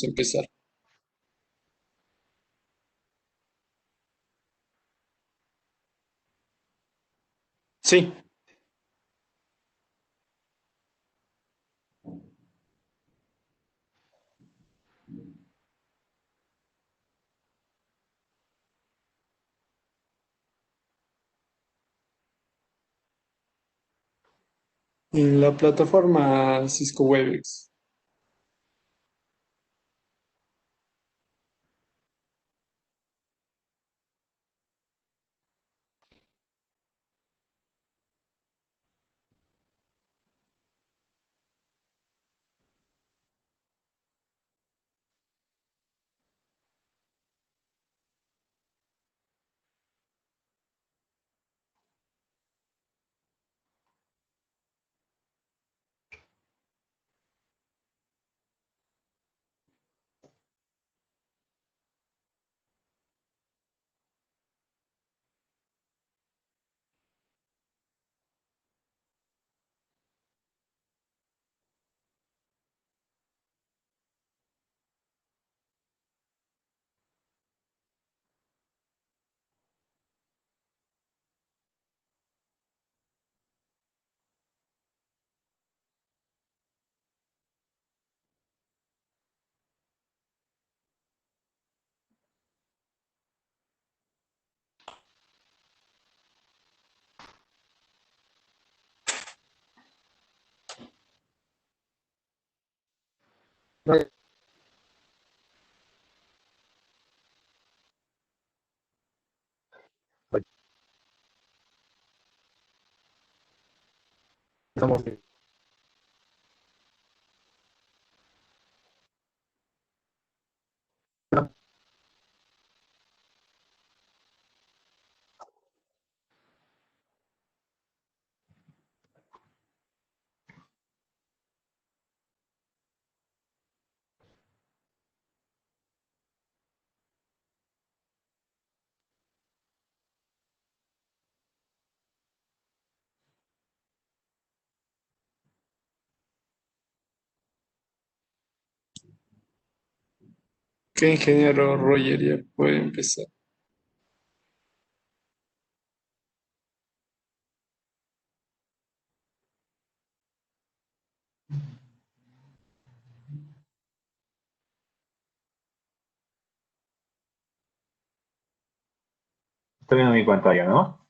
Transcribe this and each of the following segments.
Empezar. Sí, en la plataforma Cisco Webex. Estamos ¿Qué ingeniero Roger ya puede empezar? Estoy viendo mi pantalla, ¿no?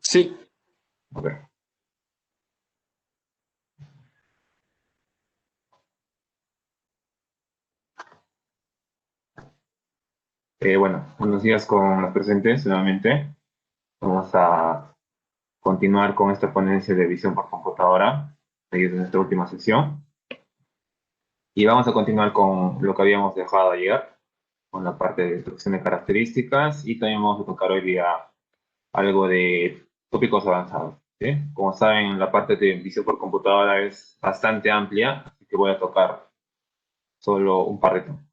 Sí, Ok. Bueno, buenos días con los presentes nuevamente. Vamos a continuar con esta ponencia de visión por computadora, seguir en nuestra última sesión. Y vamos a continuar con lo que habíamos dejado ayer, con la parte de instrucción de características, y también vamos a tocar hoy día algo de tópicos avanzados. ¿Sí? Como saben, la parte de visión por computadora es bastante amplia, así que voy a tocar solo un par de temas.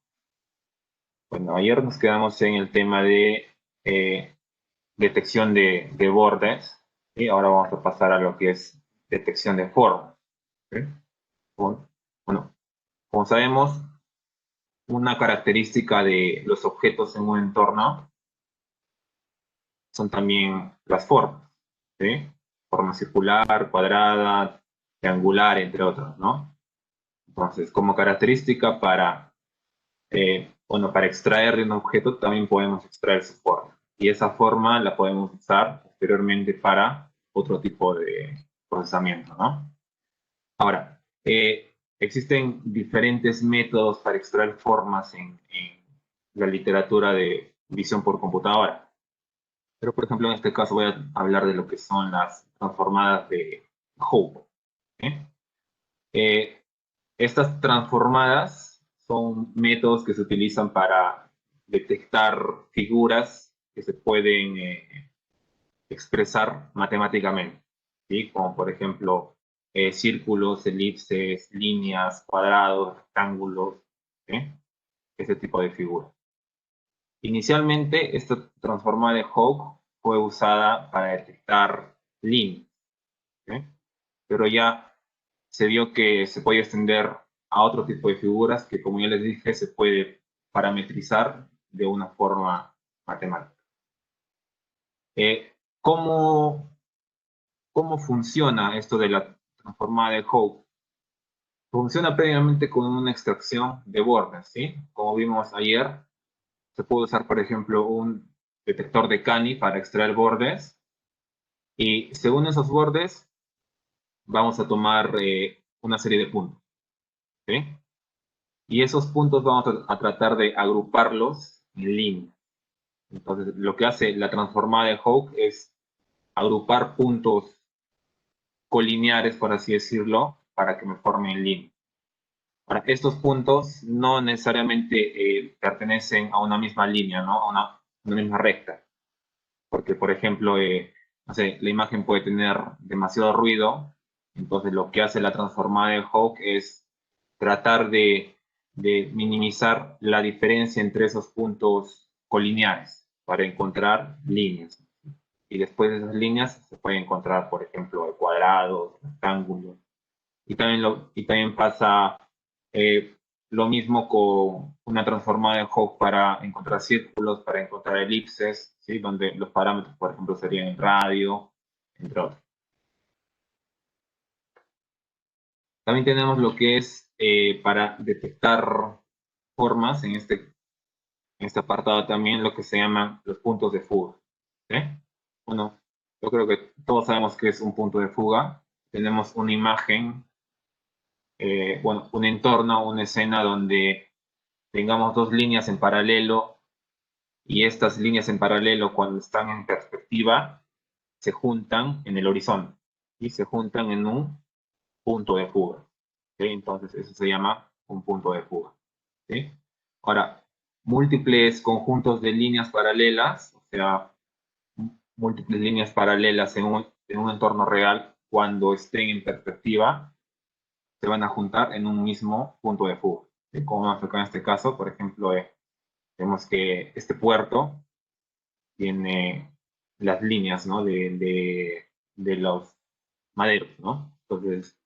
Bueno, ayer nos quedamos en el tema de eh, detección de bordes y ahora vamos a pasar a lo que es detección de formas. ¿Sí? Bueno, como sabemos, una característica de los objetos en un entorno son también las formas. ¿Sí? Forma circular, cuadrada, triangular, entre otros, ¿no? Entonces, como característica para extraer de un objeto también podemos extraer su forma. Y esa forma la podemos usar posteriormente para otro tipo de procesamiento, ¿no? Ahora, existen diferentes métodos para extraer formas en la literatura de visión por computadora. Pero, por ejemplo, en este caso voy a hablar de lo que son las transformadas de Hooke. ¿Eh? Eh, Estas transformadas son métodos que se utilizan para detectar figuras que se pueden expresar matemáticamente, ¿sí? Como por ejemplo círculos, elipses, líneas, cuadrados, rectángulos, ¿sí? Ese tipo de figuras. Inicialmente, esta transformada de Hooke fue usada para detectar líneas, ¿sí? Pero ya se vio que se podía extender a otro tipo de figuras que, como ya les dije, se puede parametrizar de una forma matemática. ¿Cómo, ¿Cómo funciona esto de la transformada de Hopf? Funciona previamente con una extracción de bordes, ¿sí? Como vimos ayer, se puede usar, por ejemplo, un detector de Canny para extraer bordes y según esos bordes vamos a tomar una serie de puntos, ¿sí? Y esos puntos vamos a tratar de agruparlos en línea. Entonces, lo que hace la transformada de Hopf es agrupar puntos colineares, por así decirlo, para que me formen línea. Ahora, estos puntos no necesariamente pertenecen a una misma línea, ¿no? Una misma recta. Porque, por ejemplo, no sé, la imagen puede tener demasiado ruido, entonces lo que hace la transformada de Hopf es tratar de minimizar la diferencia entre esos puntos colineares para encontrar líneas. Y después de esas líneas se puede encontrar, por ejemplo, cuadrados, rectángulos. Y también pasa eh, lo mismo con una transformada de Hopf para encontrar círculos, para encontrar elipses, ¿sí? Donde los parámetros, por ejemplo, serían el radio, entre otros. También tenemos lo que es para detectar formas, en este apartado también lo que se llaman los puntos de fuga. ¿Sí? Bueno, yo creo que todos sabemos que es un punto de fuga. Tenemos una imagen, bueno, un entorno, una escena donde tengamos dos líneas en paralelo y estas líneas en paralelo cuando están en perspectiva se juntan en el horizonte y se juntan en un punto de fuga. ¿Sí? Entonces eso se llama un punto de fuga. ¿Sí? Ahora, múltiples conjuntos de líneas paralelas, o sea, múltiples líneas paralelas en un entorno real, cuando estén en perspectiva, se van a juntar en un mismo punto de fuga. ¿Sí? Como vamos acá en este caso, por ejemplo, vemos que este puerto tiene las líneas, ¿no? De los maderos, ¿no? Entonces,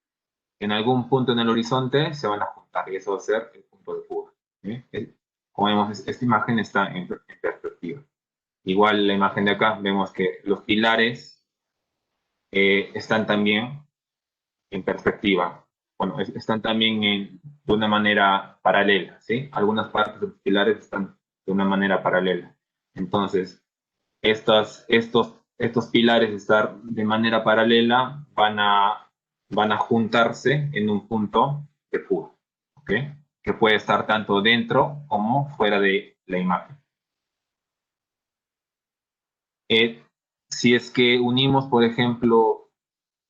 en algún punto en el horizonte se van a juntar y eso va a ser el punto de fuga. ¿Sí? Como vemos, esta imagen está en perspectiva. Igual la imagen de acá, vemos que los pilares están también en perspectiva. Bueno, están también de una manera paralela, ¿sí? Algunas partes de los pilares están de una manera paralela. Entonces, estos pilares estar de manera paralela van a juntarse en un punto de fuga, ¿ok? Que puede estar tanto dentro como fuera de la imagen. Eh, si es que unimos, por ejemplo,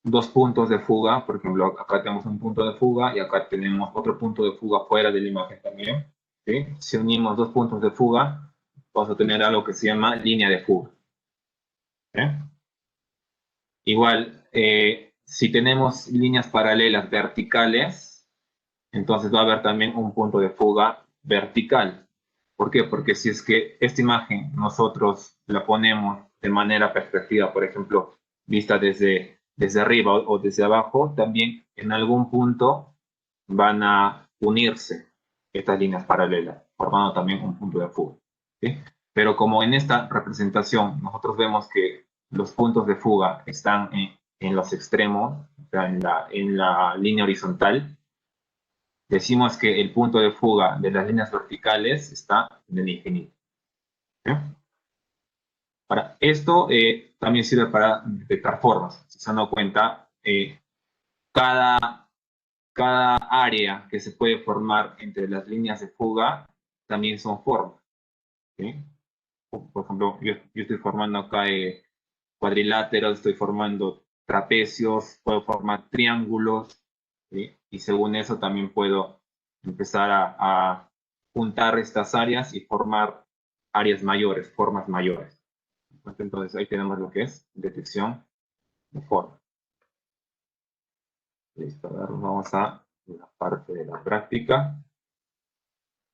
dos puntos de fuga, por ejemplo, acá tenemos un punto de fuga y acá tenemos otro punto de fuga fuera de la imagen también, ¿sí? Si unimos dos puntos de fuga, vamos a tener algo que se llama línea de fuga. ¿Eh? Igual, si tenemos líneas paralelas verticales, entonces va a haber también un punto de fuga vertical. ¿Por qué? Porque si es que esta imagen nosotros la ponemos de manera perspectiva, por ejemplo, vista desde arriba o desde abajo, también en algún punto van a unirse estas líneas paralelas, formando también un punto de fuga. ¿Sí? Pero como en esta representación nosotros vemos que los puntos de fuga están en los extremos, o sea, en la línea horizontal, decimos que el punto de fuga de las líneas verticales está en el infinito. ¿Sí? Para esto también sirve para detectar formas. Si se dan cuenta, cada, cada área que se puede formar entre las líneas de fuga también son formas. ¿Sí? Por ejemplo, yo estoy formando acá cuadriláteros, estoy formando trapecios, puedo formar triángulos, ¿sí? Y según eso también puedo empezar a juntar estas áreas y formar áreas mayores, formas mayores. Entonces ahí tenemos lo que es detección de forma. Listo, a ver, vamos a la parte de la práctica.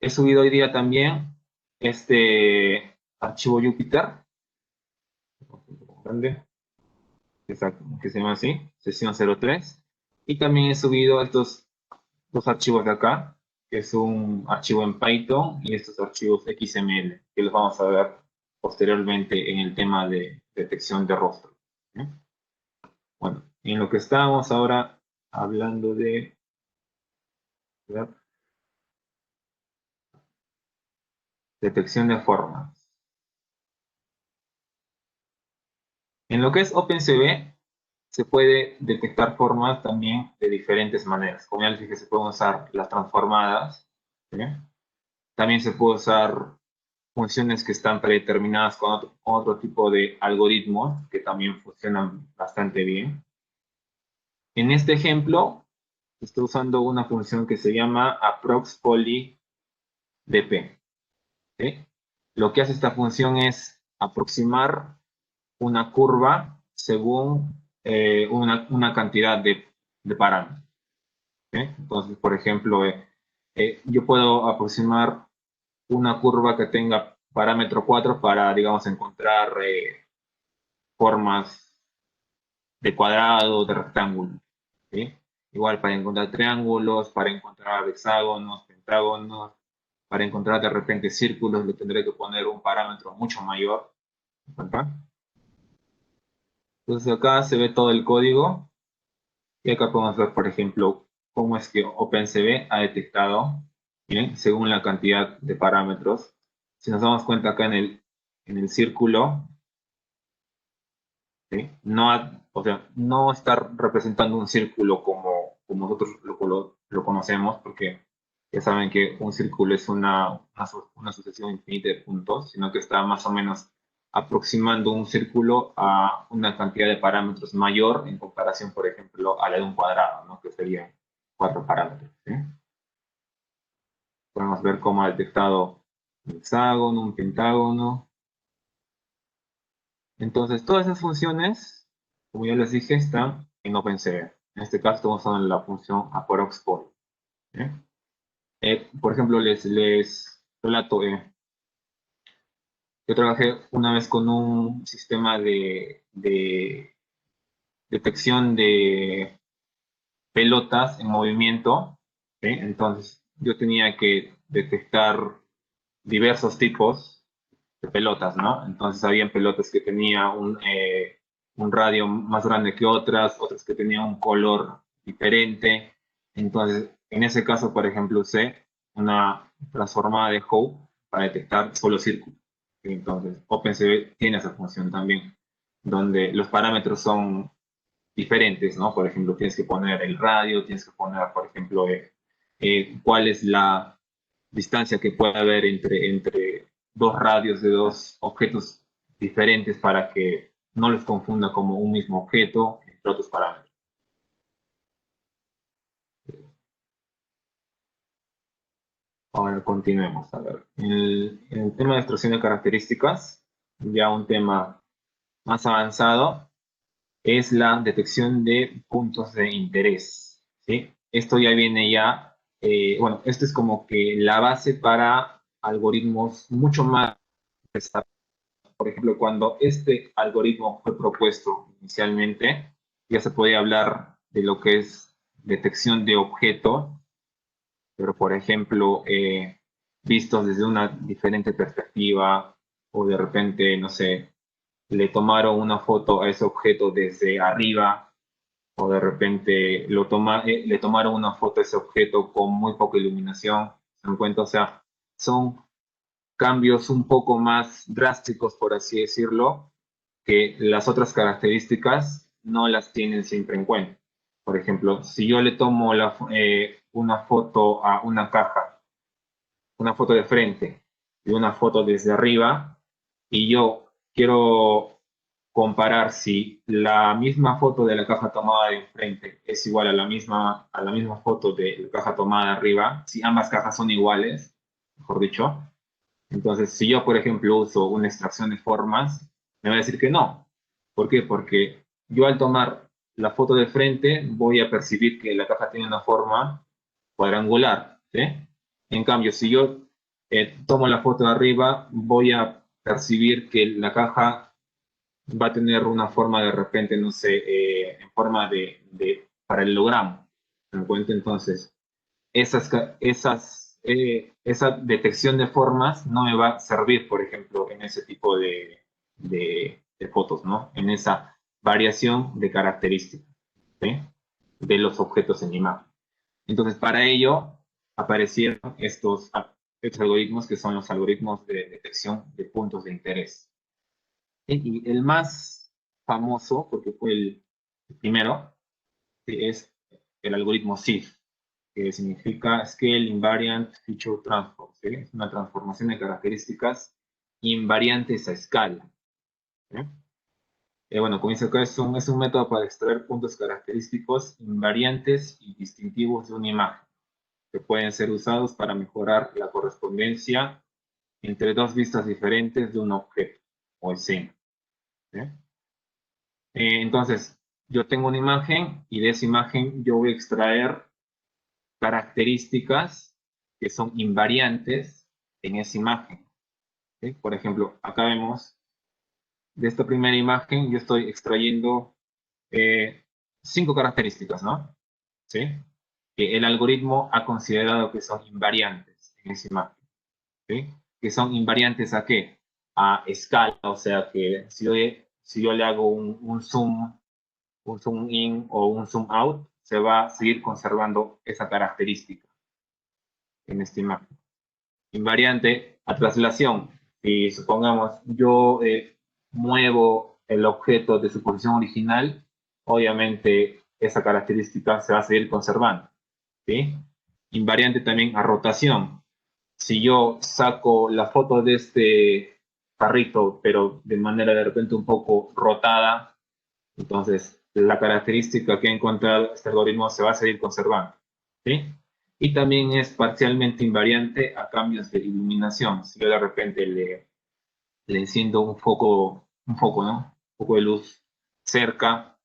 He subido hoy día también este archivo Jupyter, grande, que se llama así, sesión 03. Y también he subido estos estos archivos de acá, que es un archivo en Python, y estos archivos XML, que los vamos a ver posteriormente en el tema de detección de rostro. ¿Sí? Bueno, en lo que estábamos ahora hablando de, ¿verdad? Detección de formas. En lo que es OpenCV, se puede detectar formas también de diferentes maneras. Como ya les dije, se pueden usar las transformadas. ¿Sí? También se puede usar funciones que están predeterminadas con otro tipo de algoritmos que también funcionan bastante bien. En este ejemplo, estoy usando una función que se llama approxPolyDP. ¿Sí? Lo que hace esta función es aproximar una curva según una cantidad de parámetros. ¿Sí? Entonces, por ejemplo, yo puedo aproximar una curva que tenga parámetro 4 para, digamos, encontrar formas de cuadrado, de rectángulo. ¿Sí? Igual para encontrar triángulos, para encontrar hexágonos, pentágonos, para encontrar de repente círculos, le tendré que poner un parámetro mucho mayor. ¿Verdad? Entonces acá se ve todo el código y acá podemos ver, por ejemplo, cómo es que OpenCV ha detectado, miren, según la cantidad de parámetros. Si nos damos cuenta acá en el círculo, ¿sí? No, o sea, no está representando un círculo como nosotros lo conocemos, porque ya saben que un círculo es una sucesión infinita de puntos, sino que está más o menos aproximando un círculo a una cantidad de parámetros mayor en comparación, por ejemplo, a la de un cuadrado, ¿no? Que serían 4 parámetros. ¿Sí? Podemos ver cómo ha detectado un hexágono, un pentágono. Entonces, todas esas funciones, como ya les dije, están en OpenCV. En este caso, estamos usando la función approxPoly. ¿Eh? Por ejemplo, les relato, yo trabajé una vez con un sistema de detección de pelotas en movimiento. ¿Sí? Entonces, yo tenía que detectar diversos tipos de pelotas, ¿no? Entonces habían pelotas que tenían un radio más grande que otras, otras que tenían un color diferente. Entonces, en ese caso, por ejemplo, usé una transformada de Hope para detectar solo círculos. Entonces, OpenCV tiene esa función también, donde los parámetros son diferentes, ¿no? Por ejemplo, tienes que poner el radio, tienes que poner, por ejemplo, cuál es la distancia que puede haber entre dos radios de dos objetos diferentes para que no les confunda como un mismo objeto, entre otros parámetros. Ahora continuemos. A ver, en el tema de extracción de características, ya un tema más avanzado, es la detección de puntos de interés. ¿Sí? Esto ya viene ya, bueno, esto es como que la base para algoritmos mucho más pesados. Por ejemplo, cuando este algoritmo fue propuesto inicialmente, ya se podía hablar de lo que es detección de objetos, pero por ejemplo, vistos desde una diferente perspectiva, o de repente, no sé, le tomaron una foto a ese objeto desde arriba, o de repente le tomaron una foto a ese objeto con muy poca iluminación. ¿Se dan cuenta? O sea, son cambios un poco más drásticos, por así decirlo, que las otras características no las tienen siempre en cuenta. Por ejemplo, si yo le tomo una foto a una caja, una foto de frente y una foto desde arriba, y yo quiero comparar si la misma foto de la caja tomada de frente es igual a la misma foto de la caja tomada de arriba, si ambas cajas son iguales, mejor dicho, entonces, si yo, por ejemplo, uso una extracción de formas, me va a decir que no. ¿Por qué? Porque yo al tomar la foto de frente voy a percibir que la caja tiene una forma cuadrangular, ¿sí? En cambio, si yo tomo la foto de arriba, voy a percibir que la caja va a tener una forma de repente, no sé, en forma de paralelogramo. ¿Se dan cuenta? Entonces, esa detección de formas no me va a servir, por ejemplo, en ese tipo de fotos, ¿no? En esa variación de características, ¿sí? De los objetos en imagen. Entonces, para ello aparecieron estos algoritmos que son los algoritmos de detección de puntos de interés. Y el más famoso, porque fue el primero, es el algoritmo SIF, que significa Scale Invariant Feature Transform, ¿sí? Es una transformación de características invariantes a escala, ¿sí? Bueno, como dice acá, es un método para extraer puntos característicos invariantes y distintivos de una imagen, que pueden ser usados para mejorar la correspondencia entre dos vistas diferentes de un objeto o escena, ¿sí? Entonces, yo tengo una imagen y de esa imagen yo voy a extraer características que son invariantes en esa imagen, ¿sí? Por ejemplo, acá vemos de esta primera imagen, yo estoy extrayendo 5 características, ¿no? ¿Sí? Que el algoritmo ha considerado que son invariantes en esa imagen, ¿sí? Que son invariantes ¿a qué? A escala, o sea que si yo le hago un zoom in o un zoom out, se va a seguir conservando esa característica en esta imagen. Invariante a traslación. Si supongamos yo muevo el objeto de su posición original, obviamente esa característica se va a seguir conservando, ¿sí? Invariante también a rotación. Si yo saco la foto de este carrito, pero de manera de repente un poco rotada, entonces la característica que ha encontrado este algoritmo se va a seguir conservando, ¿sí? Y también es parcialmente invariante a cambios de iluminación. Si yo de repente le enciendo un foco, ¿no? Un foco de luz cerca,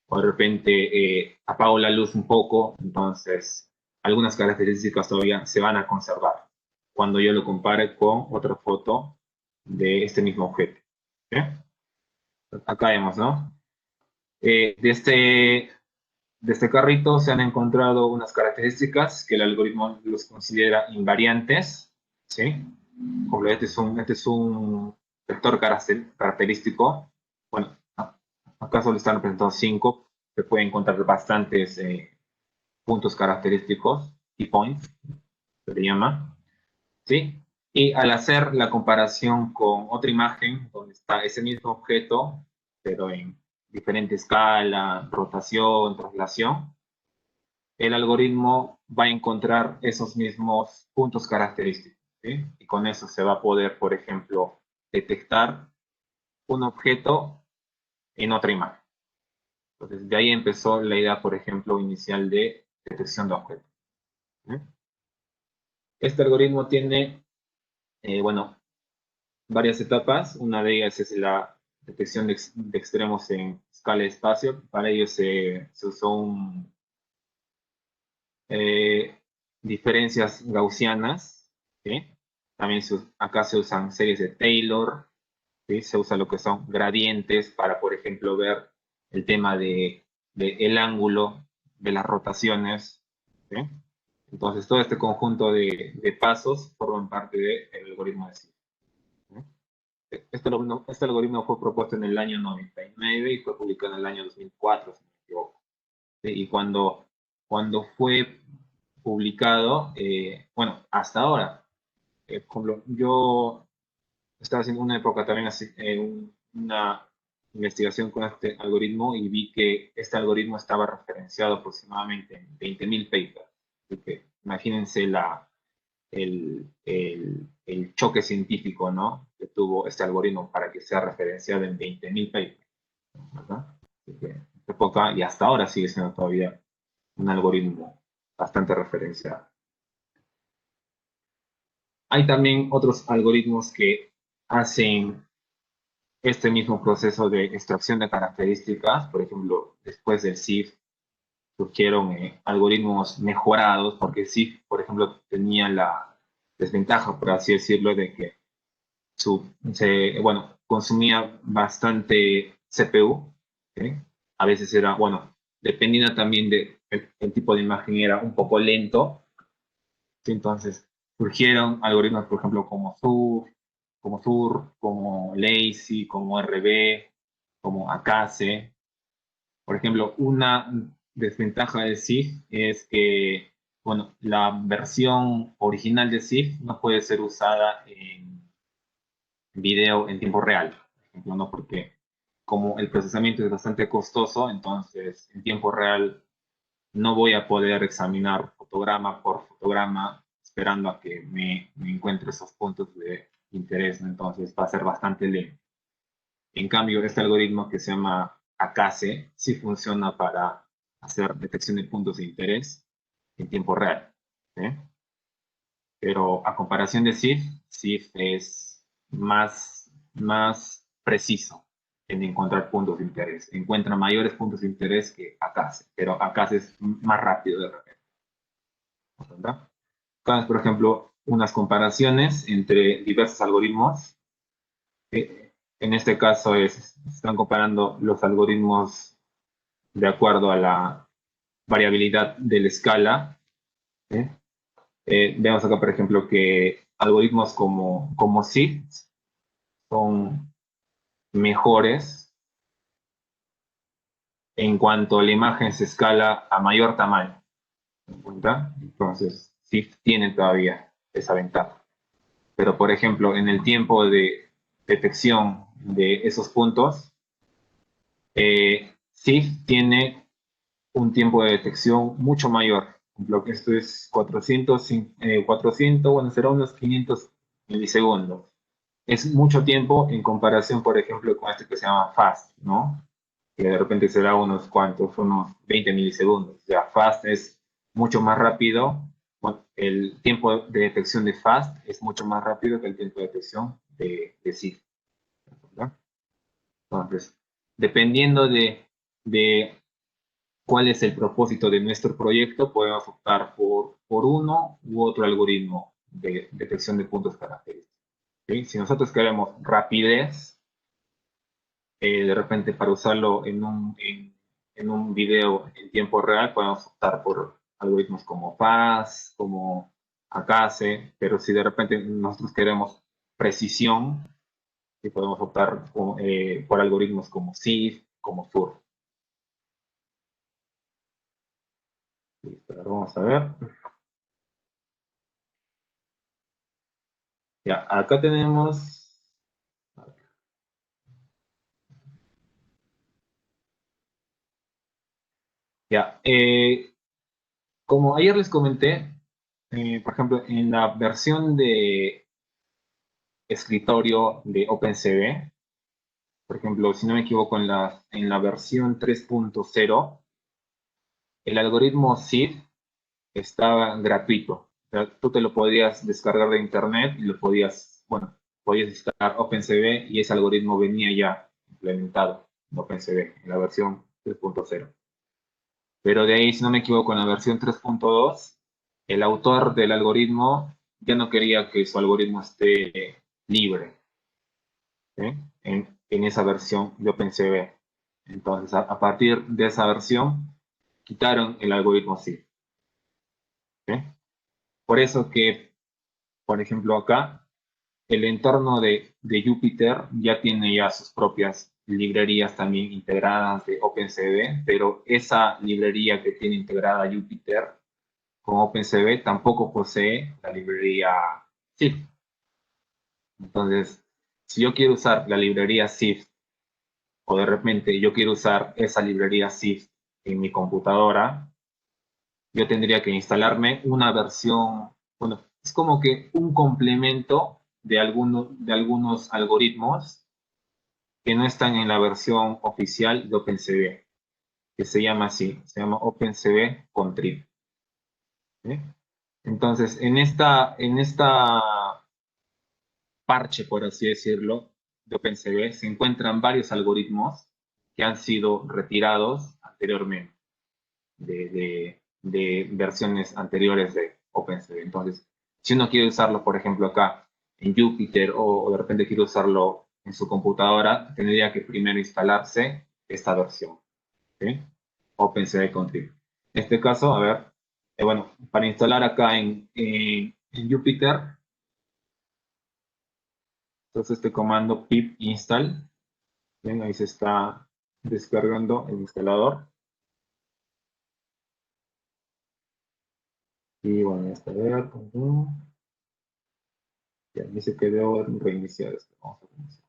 o de repente apago la luz un poco, entonces algunas características todavía se van a conservar cuando yo lo compare con otra foto de este mismo objeto, ¿sí? Acá vemos, ¿no? De este carrito se han encontrado unas características que el algoritmo los considera invariantes, ¿sí? Como este es un vector característico. Bueno, acá solo están representados 5. Se pueden encontrar bastantes puntos característicos, key points, se le llama, ¿sí? Y al hacer la comparación con otra imagen, donde está ese mismo objeto, pero en diferente escala, rotación, traslación, el algoritmo va a encontrar esos mismos puntos característicos, ¿sí? Y con eso se va a poder, por ejemplo, detectar un objeto en otra imagen. Entonces, de ahí empezó la idea, por ejemplo, inicial de detección de objetos, ¿sí? Este algoritmo tiene, bueno, varias etapas. Una de ellas es la detección de extremos en escala de espacio. Para ello se usó eh, diferencias gaussianas, ¿sí? También acá se usan series de Taylor, ¿sí? Se usa lo que son gradientes para, por ejemplo, ver el tema de el ángulo de las rotaciones, ¿sí? Entonces, todo este conjunto de pasos forman parte del algoritmo de SIF, ¿sí? Este algoritmo fue propuesto en el año 99 y fue publicado en el año 2004, si no me equivoco, ¿sí? Y cuando fue publicado, bueno, hasta ahora, por ejemplo, yo estaba haciendo una época también así, una investigación con este algoritmo y vi que este algoritmo estaba referenciado aproximadamente en 20.000 papers. Así que imagínense el choque científico, ¿no? Que tuvo este algoritmo para que sea referenciado en 20.000 papers, ¿verdad? Así que en esta época y hasta ahora sigue siendo todavía un algoritmo bastante referenciado. Hay también otros algoritmos que hacen este mismo proceso de extracción de características. Por ejemplo, después del SIF surgieron algoritmos mejorados, porque SIF, por ejemplo, tenía la desventaja, por así decirlo, de que bueno, consumía bastante CPU, ¿sí? A veces era, bueno, dependiendo también del tipo de imagen, era un poco lento, ¿sí? Entonces, surgieron algoritmos, por ejemplo, como Lazy, como RB, como Akase. Por ejemplo, una desventaja de SIF es que, bueno, la versión original de SIF no puede ser usada en video en tiempo real, por ejemplo, ¿no? Porque como el procesamiento es bastante costoso, entonces en tiempo real no voy a poder examinar fotograma por fotograma esperando a que me encuentre esos puntos de interés, ¿no? Entonces va a ser bastante lento. En cambio, este algoritmo que se llama ACASE sí funciona para hacer detección de puntos de interés en tiempo real, ¿sí? Pero a comparación de SIF, SIF es más preciso en encontrar puntos de interés. Encuentra mayores puntos de interés que ACASE, pero ACASE es más rápido de repente, ¿verdad? Acá, por ejemplo, unas comparaciones entre diversos algoritmos. En este caso están comparando los algoritmos de acuerdo a la variabilidad de la escala. ¿Sí? Vemos acá, por ejemplo, que algoritmos como SIFT son mejores en cuanto la imagen se escala a mayor tamaño. ¿Verdad? Entonces, SIFT tiene todavía esa ventaja. Pero, por ejemplo, en el tiempo de detección de esos puntos, SIFT tiene un tiempo de detección mucho mayor. Por ejemplo, que esto es 400, bueno, será unos 500 milisegundos. Es mucho tiempo en comparación, por ejemplo, con este que se llama FAST, ¿no? Que de repente será unos 20 milisegundos. O sea, FAST es mucho más rápido. Bueno, el tiempo de detección de FAST es mucho más rápido que el tiempo de detección de SIFT, ¿verdad? Entonces, dependiendo de cuál es el propósito de nuestro proyecto, podemos optar por uno u otro algoritmo de detección de puntos característicos. ¿Sí? Si nosotros queremos rapidez, de repente para usarlo en un video en tiempo real, podemos optar por algoritmos como FAS, como Akase, pero si de repente nosotros queremos precisión, sí podemos optar por algoritmos como SIF, como FUR. Listo, ahora vamos a ver. Ya, acá tenemos. Ya, como ayer les comenté, por ejemplo, en la versión de escritorio de OpenCV, por ejemplo, si no me equivoco, en la versión 3.0, el algoritmo SID estaba gratuito. O sea, tú te lo podías descargar de internet y bueno, podías instalar OpenCV y ese algoritmo venía ya implementado en OpenCV, en la versión 3.0. Pero de ahí, si no me equivoco, en la versión 3.2, el autor del algoritmo ya no quería que su algoritmo esté libre, ¿sí? En esa versión de OpenCV. Entonces, a partir de esa versión, quitaron el algoritmo SID, ¿sí? Por eso que, por ejemplo, acá, el entorno de Jupyter ya tiene ya sus propias librerías también integradas de OpenCV, pero esa librería que tiene integrada Jupyter con OpenCV tampoco posee la librería ZIP. Entonces, si yo quiero usar la librería ZIP o de repente yo quiero usar esa librería ZIP en mi computadora, yo tendría que instalarme una versión, bueno, es como que un complemento de algunos algoritmos que no están en la versión oficial de OpenCV, que se llama así, se llama OpenCV Contrib. ¿Sí? Entonces, en esta parche, por así decirlo, de OpenCV, se encuentran varios algoritmos que han sido retirados anteriormente de versiones anteriores de OpenCV. Entonces, si uno quiere usarlo, por ejemplo, acá en Jupyter o de repente quiere usarlo en su computadora, tendría que primero instalarse esta versión, ¿sí? OpenCV Contrib. En este caso, a ver, bueno, para instalar acá en Jupyter, entonces este comando pip install, ven, ahí se está descargando el instalador. Y bueno, a ver, ya dice que debo reiniciar esto. Vamos a reiniciar.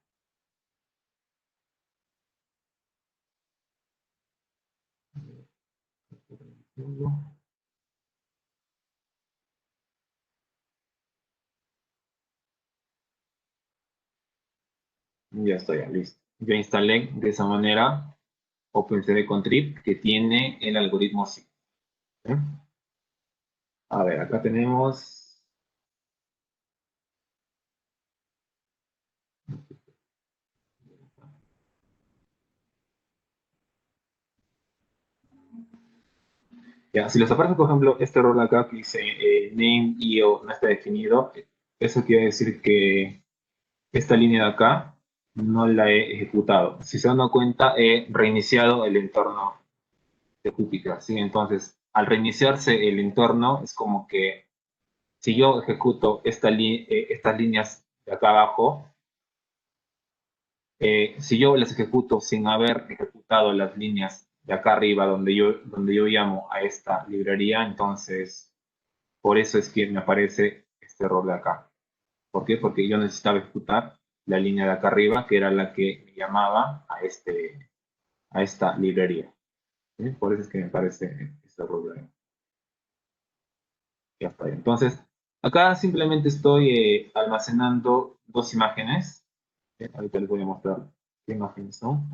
Ya estoy, ya listo. Ya instalé de esa manera OpenCV Contrib, que tiene el algoritmo SIG. ¿Eh? A ver, acá tenemos. Ya, si los aparece, por ejemplo, este error de acá que dice name IO no está definido, eso quiere decir que esta línea de acá no la he ejecutado. Si se dan cuenta, he reiniciado el entorno de Jupyter, ¿sí? Entonces, al reiniciarse el entorno, es como que si yo ejecuto estas líneas de acá abajo, si yo las ejecuto sin haber ejecutado las líneas de acá arriba donde yo llamo a esta librería, entonces por eso es que me aparece este error de acá. ¿Por qué? Porque yo necesitaba ejecutar la línea de acá arriba, que era la que me llamaba a esta librería. ¿Sí? Por eso es que me aparece este error de acá. Ya está. Entonces, acá simplemente estoy almacenando dos imágenes. Ahorita les voy a mostrar qué imágenes son.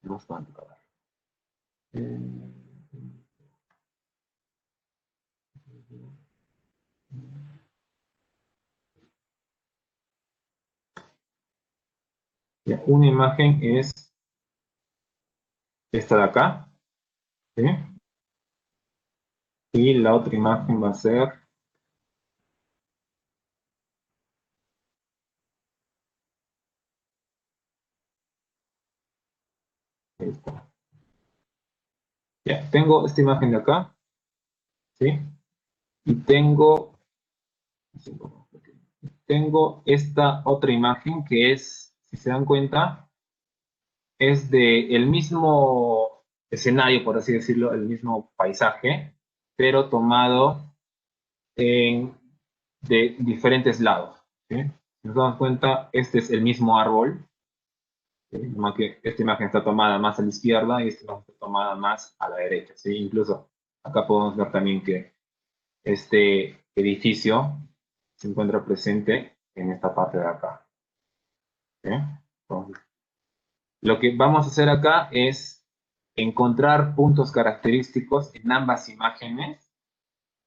Bastante, a ver. Ya, una imagen es esta de acá, ¿sí? Y la otra imagen va a ser esta. Ya, tengo esta imagen de acá, ¿sí? Y tengo esta otra imagen que es, si se dan cuenta, es de el mismo escenario, por así decirlo, el mismo paisaje, pero tomado de diferentes lados, ¿sí? Si nos damos cuenta, este es el mismo árbol, ¿sí? Nomás que esta imagen está tomada más a la izquierda y esta imagen está tomada más a la derecha, ¿sí? Incluso acá podemos ver también que este edificio se encuentra presente en esta parte de acá, ¿sí? Entonces, lo que vamos a hacer acá es encontrar puntos característicos en ambas imágenes,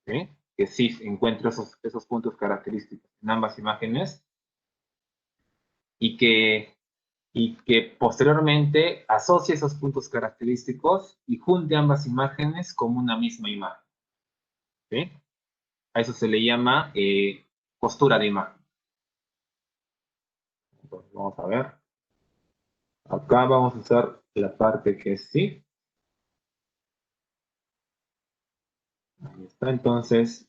¿sí? Que sí encuentre esos puntos característicos en ambas imágenes y que posteriormente asocie esos puntos característicos y junte ambas imágenes como una misma imagen, ¿sí? A eso se le llama costura de imagen. Entonces, vamos a ver. Acá vamos a usar la parte que es sí. Ahí está. Entonces,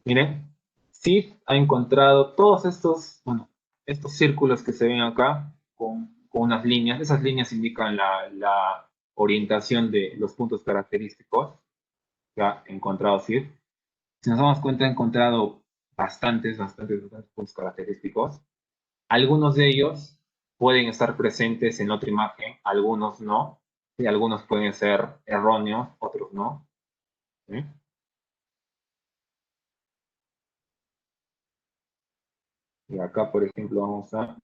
miren, sí ha encontrado todos estos, bueno, estos círculos que se ven acá con unas líneas. Esas líneas indican la orientación de los puntos característicos que ha encontrado Sid. Si nos damos cuenta, ha encontrado bastantes puntos característicos. Algunos de ellos pueden estar presentes en otra imagen, algunos no. Y algunos pueden ser erróneos, otros no. ¿Sí? Y acá, por ejemplo, vamos a...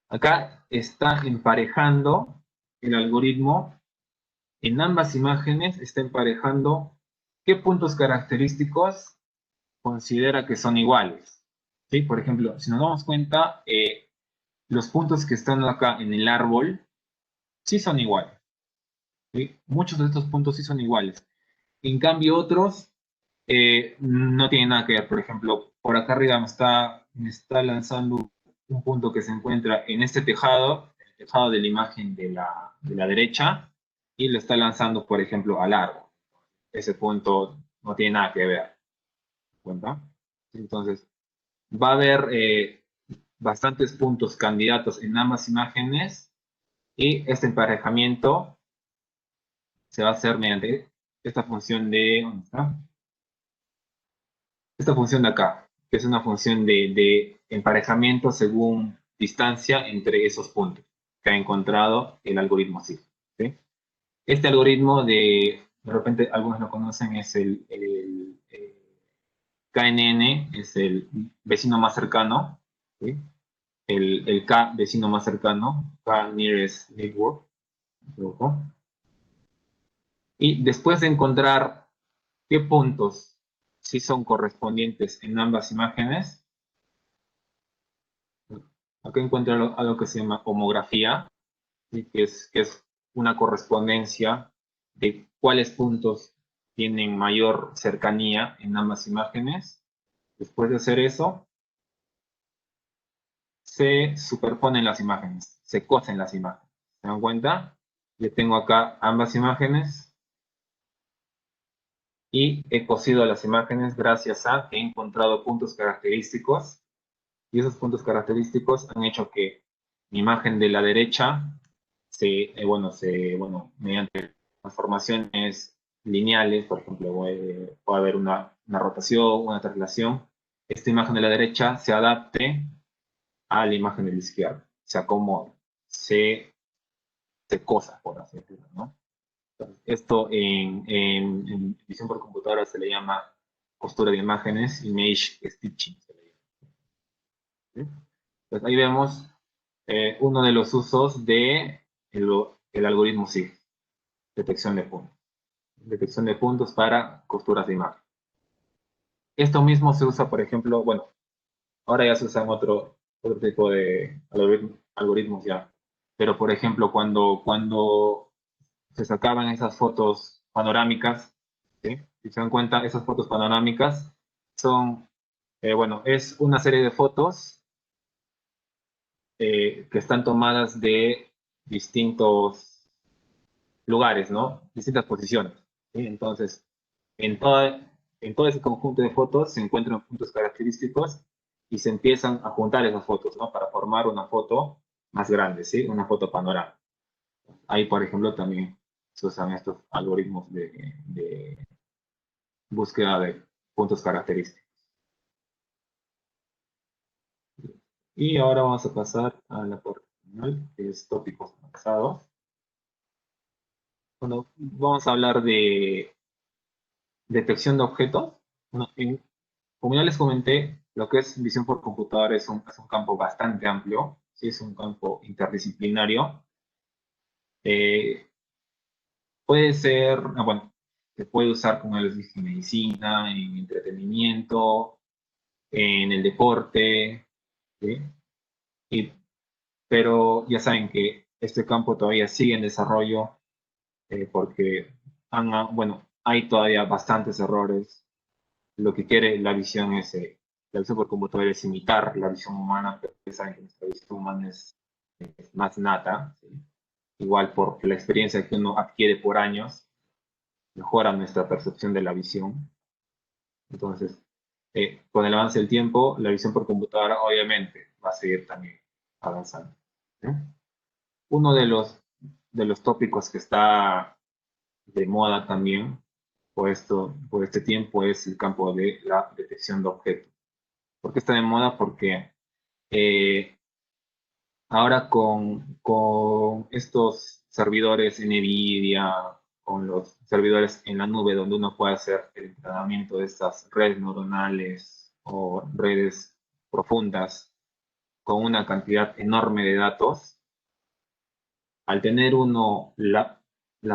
Acá está emparejando el algoritmo en ambas imágenes, está emparejando qué puntos característicos considera que son iguales. ¿Sí? Por ejemplo, si nos damos cuenta, los puntos que están acá en el árbol sí son iguales. ¿Sí? Muchos de estos puntos sí son iguales. En cambio, otros no tienen nada que ver. Por ejemplo, por acá arriba me está lanzando un punto que se encuentra en este tejado, el tejado de la imagen de la derecha, y lo está lanzando, por ejemplo, a largo. Ese punto no tiene nada que ver, ¿cuenta? Entonces, va a haber bastantes puntos candidatos en ambas imágenes y este emparejamiento se va a hacer mediante esta función de, ¿dónde está? Esta función de acá, que es una función de emparejamiento según distancia entre esos puntos que ha encontrado el algoritmo SIG. ¿Sí? Este algoritmo de repente algunos lo conocen, es el KNN, es el vecino más cercano, ¿sí? El K vecino más cercano, K nearest neighbor, ¿no? Y después de encontrar qué puntos sí son correspondientes en ambas imágenes, acá encuentro algo que se llama homografía, ¿sí? Que es una correspondencia de cuáles puntos tienen mayor cercanía en ambas imágenes. Después de hacer eso, se superponen las imágenes, se cosen las imágenes. ¿Se dan cuenta? Yo tengo acá ambas imágenes y he cosido las imágenes gracias a que he encontrado puntos característicos y esos puntos característicos han hecho que mi imagen de la derecha bueno, mediante transformaciones lineales, por ejemplo, puede haber una rotación, una traslación, esta imagen de la derecha se adapte a la imagen de la izquierda, se acomoda, se, se cosa, por así decirlo, ¿no? Entonces, esto en visión por computadora se le llama costura de imágenes, image stitching. Se le llama, ¿sí? Entonces, ahí vemos uno de los usos de el algoritmo SIG, detección de puntos. Detección de puntos para costuras de imagen. Esto mismo se usa, por ejemplo, bueno, ahora ya se usan otro tipo de algoritmos ya. Pero, por ejemplo, cuando se sacaban esas fotos panorámicas, ¿sí? Si se dan cuenta, esas fotos panorámicas son, bueno, es una serie de fotos que están tomadas de distintos lugares, ¿no? Distintas posiciones, ¿sí? Entonces, en todo ese conjunto de fotos se encuentran puntos característicos y se empiezan a juntar esas fotos, ¿no? Para formar una foto más grande, ¿sí? Una foto panorámica. Ahí, por ejemplo, también se usan estos algoritmos de búsqueda de puntos característicos. Y ahora vamos a pasar a la parte final, que es tópicos avanzados. Bueno, vamos a hablar de detección de objetos. Bueno, como ya les comenté, lo que es visión por computadora es un campo bastante amplio, ¿sí? Es un campo interdisciplinario. Eh, puede ser, bueno, se puede usar, como les dije, en medicina, en entretenimiento, en el deporte, ¿sí? Y, pero ya saben que este campo todavía sigue en desarrollo porque bueno, hay todavía bastantes errores. Lo que quiere la visión es, la visión por computadora es imitar la visión humana, pero ustedes saben que nuestra visión humana es más nata, ¿sí? Igual por la experiencia que uno adquiere por años, mejora nuestra percepción de la visión. Entonces, con el avance del tiempo, la visión por computadora obviamente va a seguir también avanzando, ¿sí? Uno de los tópicos que está de moda también por este tiempo es el campo de la detección de objetos. ¿Por qué está de moda? Porque eh, ahora con estos servidores NVIDIA, con los servidores en la nube donde uno puede hacer el entrenamiento de estas redes neuronales o redes profundas con una cantidad enorme de datos, al tener uno la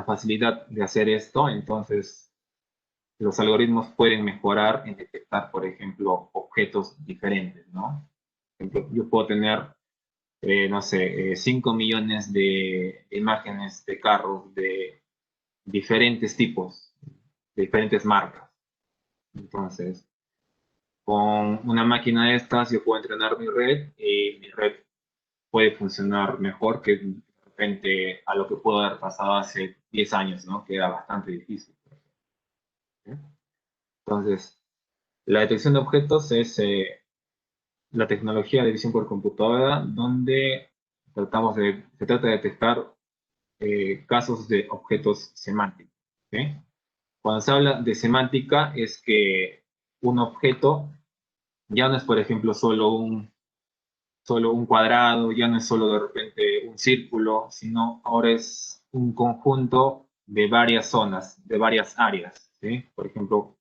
facilidad de hacer esto, entonces los algoritmos pueden mejorar en detectar, por ejemplo, objetos diferentes, ¿no? Por ejemplo, yo puedo tener, no sé, 5 millones de imágenes de carros de diferentes tipos, de diferentes marcas. Entonces, con una máquina de estas, yo puedo entrenar mi red y mi red puede funcionar mejor que repente a lo que pudo haber pasado hace 10 años, ¿no? Que era bastante difícil. ¿Sí? Entonces, la detección de objetos es la tecnología de visión por computadora donde se trata de detectar casos de objetos semánticos. ¿Sí? Cuando se habla de semántica es que un objeto ya no es, por ejemplo, solo un cuadrado, ya no es solo de repente un círculo, sino ahora es un conjunto de varias zonas, de varias áreas. ¿Sí? Por ejemplo,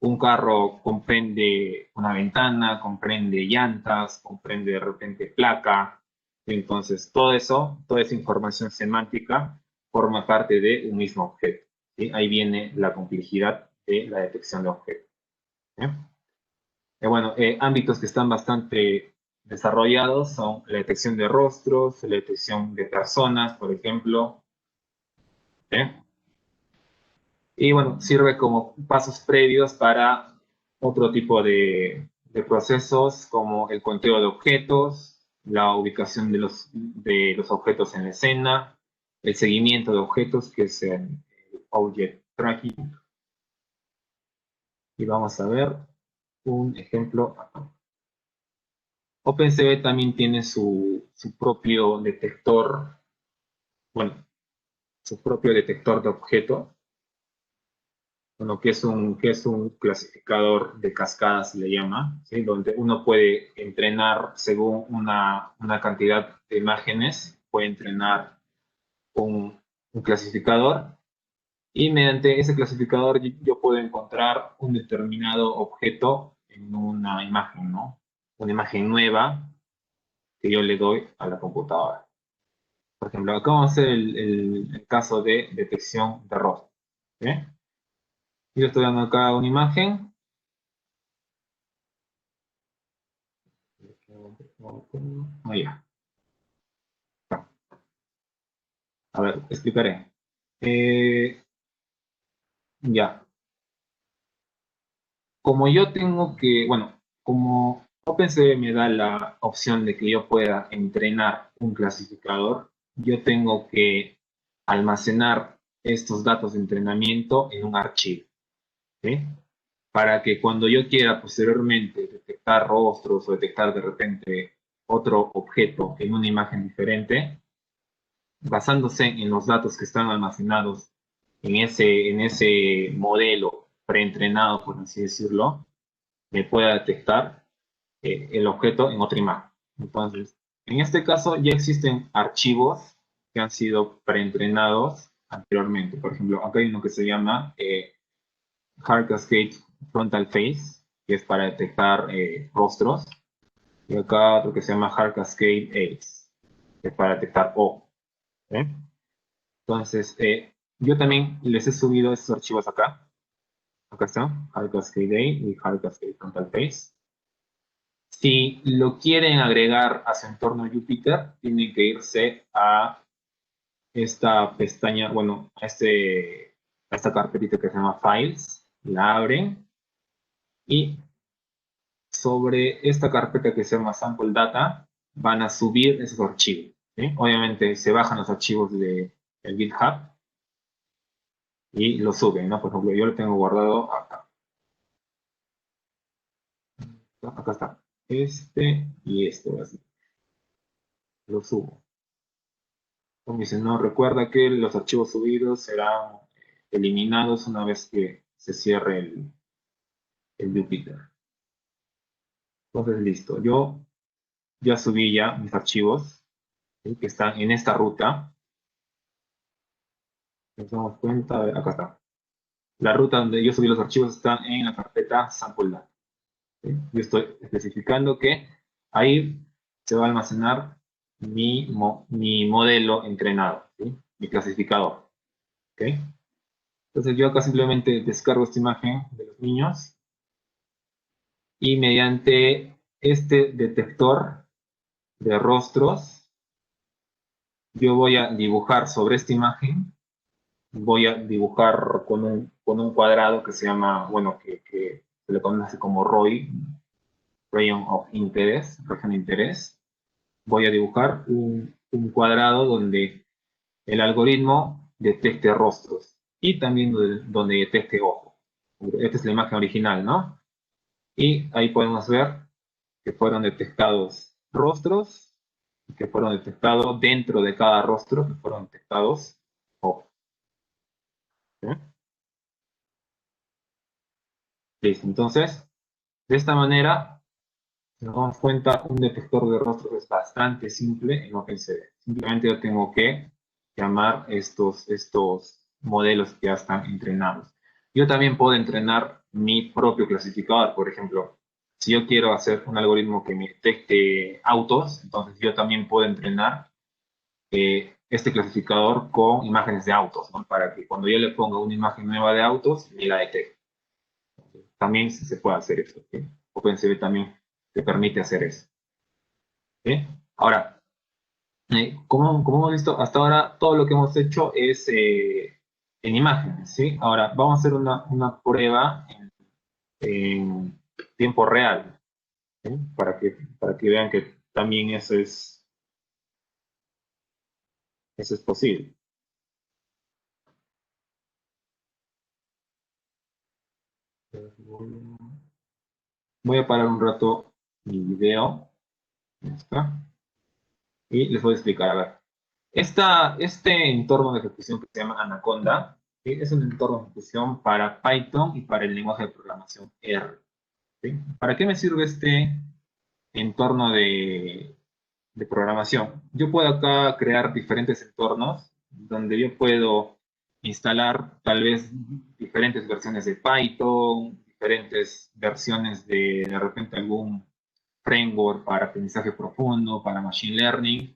un carro comprende una ventana, comprende llantas, comprende de repente placa. Entonces, todo eso, toda esa información semántica forma parte de un mismo objeto. ¿Sí? Ahí viene la complejidad de la detección de objetos. ¿Sí? Bueno, ámbitos que están bastante desarrollados son la detección de rostros, la detección de personas, por ejemplo. ¿Sí? Y bueno, sirve como pasos previos para otro tipo de procesos como el conteo de objetos, la ubicación de los objetos en la escena, el seguimiento de objetos, que es el object tracking. Y vamos a ver un ejemplo acá. OpenCV también tiene su propio detector, bueno, su propio detector de objetos, bueno, que es un clasificador de cascadas, se le llama, ¿sí? Donde uno puede entrenar según una cantidad de imágenes, puede entrenar un clasificador y mediante ese clasificador yo puedo encontrar un determinado objeto en una imagen, ¿no? Una imagen nueva que yo le doy a la computadora. Por ejemplo, acá vamos a hacer el caso de detección de rostro. ¿Sí? Yo estoy dando acá una imagen. Oh, ya. A ver, explicaré. Eh, ya. Como yo tengo que, bueno, como OpenCV me da la opción de que yo pueda entrenar un clasificador, yo tengo que almacenar estos datos de entrenamiento en un archivo. ¿Sí? Para que cuando yo quiera posteriormente detectar rostros o detectar de repente otro objeto en una imagen diferente, basándose en los datos que están almacenados en ese modelo preentrenado, por así decirlo, me pueda detectar el objeto en otra imagen. Entonces, en este caso ya existen archivos que han sido preentrenados anteriormente. Por ejemplo, acá hay uno que se llama Hard Cascade Frontal Face, que es para detectar rostros, y acá otro que se llama Hard Cascade Ace, que es para detectar O. ¿Eh? Entonces, yo también les he subido esos archivos acá. Acá están, Hard Cascade A y Hard Cascade Frontal Face. Si lo quieren agregar a su entorno Jupyter, tienen que irse a esta pestaña, bueno, a esta carpetita que se llama Files, la abren y sobre esta carpeta que se llama Sample Data van a subir esos archivos. ¿Sí? Obviamente se bajan los archivos del GitHub y los suben, ¿no? Por ejemplo, yo lo tengo guardado acá. Acá está. Este y este, así. Lo subo. Como dice, no, recuerda que los archivos subidos serán eliminados una vez que se cierre el Jupyter. Entonces, listo. Yo ya subí ya mis archivos, ¿sí? Que están en esta ruta. Nos damos cuenta, acá está. La ruta donde yo subí los archivos está en la carpeta sample data. ¿Sí? Yo estoy especificando que ahí se va a almacenar mi modelo entrenado, ¿sí? Mi clasificador. ¿Okay? Entonces yo acá simplemente descargo esta imagen de los niños y mediante este detector de rostros, yo voy a dibujar sobre esta imagen, voy a dibujar con un cuadrado que se llama, bueno, que se le conoce como ROI, Region of Interest, región de interés. Voy a dibujar un cuadrado donde el algoritmo detecte rostros y también donde detecte ojos. Esta es la imagen original, ¿no? Y ahí podemos ver que fueron detectados rostros, que fueron detectados dentro de cada rostro, que fueron detectados ojos. ¿Sí? Listo, entonces, de esta manera, si nos damos cuenta, un detector de rostros es bastante simple en OpenCV. Simplemente yo tengo que llamar estos modelos que ya están entrenados. Yo también puedo entrenar mi propio clasificador. Por ejemplo, si yo quiero hacer un algoritmo que me detecte autos, entonces yo también puedo entrenar este clasificador con imágenes de autos, ¿no? Para que cuando yo le ponga una imagen nueva de autos, me la detecte. También se puede hacer eso. ¿Sí? OpenCV también te permite hacer eso. ¿Sí? Ahora, como hemos visto hasta ahora, todo lo que hemos hecho es en imágenes. ¿Sí? Ahora, vamos a hacer una prueba en tiempo real, ¿sí? Para que vean que también eso es posible. Voy a parar un rato mi video. Ya está. Y les voy a explicar. A ver, este entorno de ejecución que se llama Anaconda, ¿sí? Es un entorno de ejecución para Python y para el lenguaje de programación R. ¿Sí? ¿Para qué me sirve este entorno de programación? Yo puedo acá crear diferentes entornos donde yo puedo instalar tal vez diferentes versiones de Python, diferentes versiones de repente algún framework para aprendizaje profundo, para machine learning,